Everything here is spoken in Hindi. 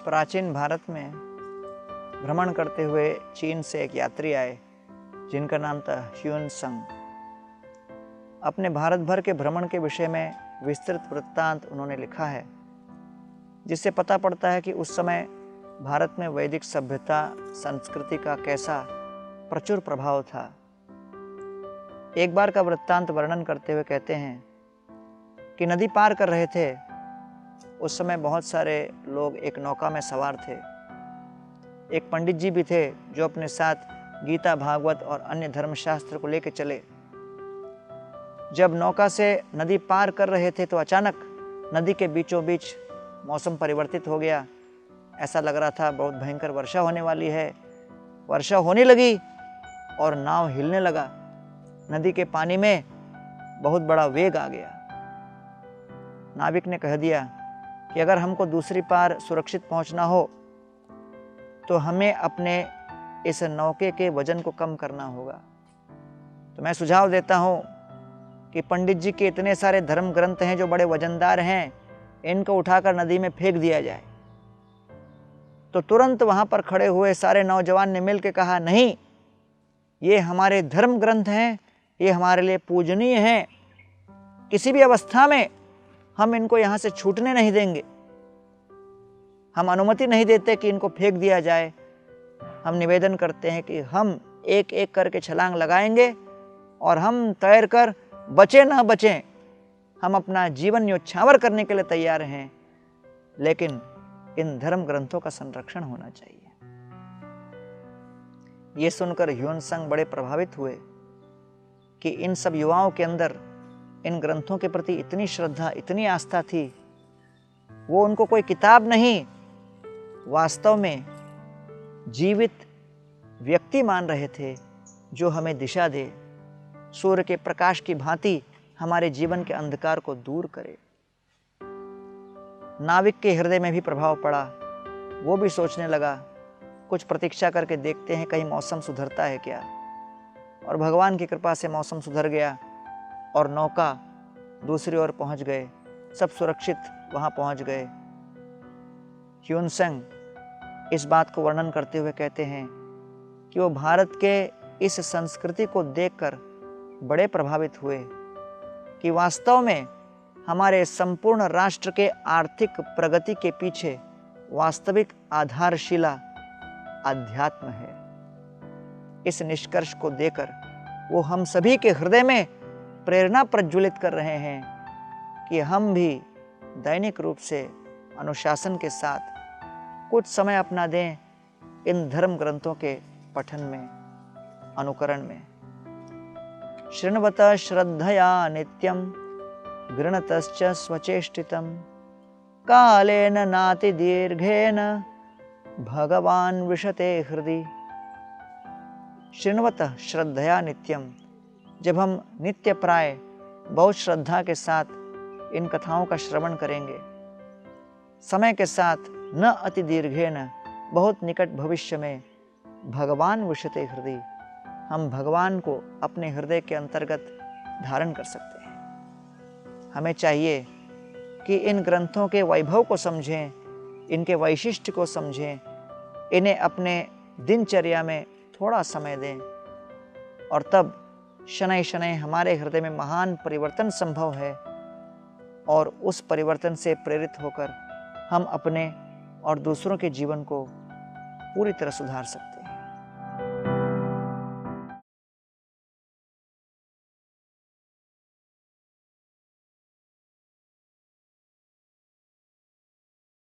प्राचीन भारत में भ्रमण करते हुए चीन से एक यात्री आए जिनका नाम था ह्यून संग। अपने भारत भर के भ्रमण के विषय में विस्तृत वृत्तांत उन्होंने लिखा है, जिससे पता पड़ता है कि उस समय भारत में वैदिक सभ्यता संस्कृति का कैसा प्रचुर प्रभाव था। एक बार का वृत्तांत वर्णन करते हुए कहते हैं कि नदी पार कर रहे थे। उस समय बहुत सारे लोग एक नौका में सवार थे। एक पंडित जी भी थे जो अपने साथ गीता, भागवत और अन्य धर्मशास्त्र को लेकर चले। जब नौका से नदी पार कर रहे थे तो अचानक नदी के बीचों बीच मौसम परिवर्तित हो गया। ऐसा लग रहा था बहुत भयंकर वर्षा होने वाली है। वर्षा होने लगी और नाव हिलने लगा। नदी के पानी में बहुत बड़ा वेग आ गया। नाविक ने कह दिया कि अगर हमको दूसरी पार सुरक्षित पहुंचना हो तो हमें अपने इस नौके के वजन को कम करना होगा। तो मैं सुझाव देता हूं कि पंडित जी के इतने सारे धर्म ग्रंथ हैं जो बड़े वजनदार हैं, इनको उठाकर नदी में फेंक दिया जाए। तो तुरंत वहां पर खड़े हुए सारे नौजवान ने मिलकर कहा, नहीं, ये हमारे धर्म ग्रंथ हैं, ये हमारे लिए पूजनीय हैं। किसी भी अवस्था में हम इनको यहां से छूटने नहीं देंगे। हम अनुमति नहीं देते कि इनको फेंक दिया जाए। हम निवेदन करते हैं कि हम एक एक करके छलांग लगाएंगे और हम तैर कर बचे ना बचें, हम अपना जीवन न्योछावर करने के लिए तैयार हैं, लेकिन इन धर्म ग्रंथों का संरक्षण होना चाहिए। ये सुनकर ह्यून संग बड़े प्रभावित हुए कि इन सब युवाओं के अंदर इन ग्रंथों के प्रति इतनी श्रद्धा, इतनी आस्था थी। वो उनको कोई किताब नहीं, वास्तव में जीवित व्यक्ति मान रहे थे जो हमें दिशा दे, सूर्य के प्रकाश की भांति हमारे जीवन के अंधकार को दूर करे। नाविक के हृदय में भी प्रभाव पड़ा। वो भी सोचने लगा, कुछ प्रतीक्षा करके देखते हैं कहीं मौसम सुधरता है क्या। और भगवान की कृपा से मौसम सुधर गया और नौका दूसरी ओर पहुंच गए। सब सुरक्षित वहां पहुंच गए। ह्यून संग इस बात को वर्णन करते हुए कहते हैं कि वो भारत के इस संस्कृति को देखकर बड़े प्रभावित हुए कि वास्तव में हमारे संपूर्ण राष्ट्र के आर्थिक प्रगति के पीछे वास्तविक आधारशिला अध्यात्म है। इस निष्कर्ष को देकर वो हम सभी के हृदय में प्रेरणा प्रज्वलित कर रहे हैं कि हम भी दैनिक रूप से अनुशासन के साथ कुछ समय अपना दें इन धर्म ग्रंथों के पठन में, अनुकरण में। शृण्वत श्रद्धया नित्यं गृणतश्च स्वचेष्टितं कालेन नाति दीर्घेन भगवान विशते हृदि। शृण्वत श्रद्धया नित्यं, जब हम नित्य प्राय बहुत श्रद्धा के साथ इन कथाओं का श्रवण करेंगे, समय के साथ न अति दीर्घेन, बहुत निकट भविष्य में भगवान विशते हृदय, हम भगवान को अपने हृदय के अंतर्गत धारण कर सकते हैं। हमें चाहिए कि इन ग्रंथों के वैभव को समझें, इनके वैशिष्ट्य को समझें, इन्हें अपने दिनचर्या में थोड़ा समय दें और तब शनै शनै हमारे हृदय में महान परिवर्तन संभव है और उस परिवर्तन से प्रेरित होकर हम अपने और दूसरों के जीवन को पूरी तरह सुधार सकते हैं।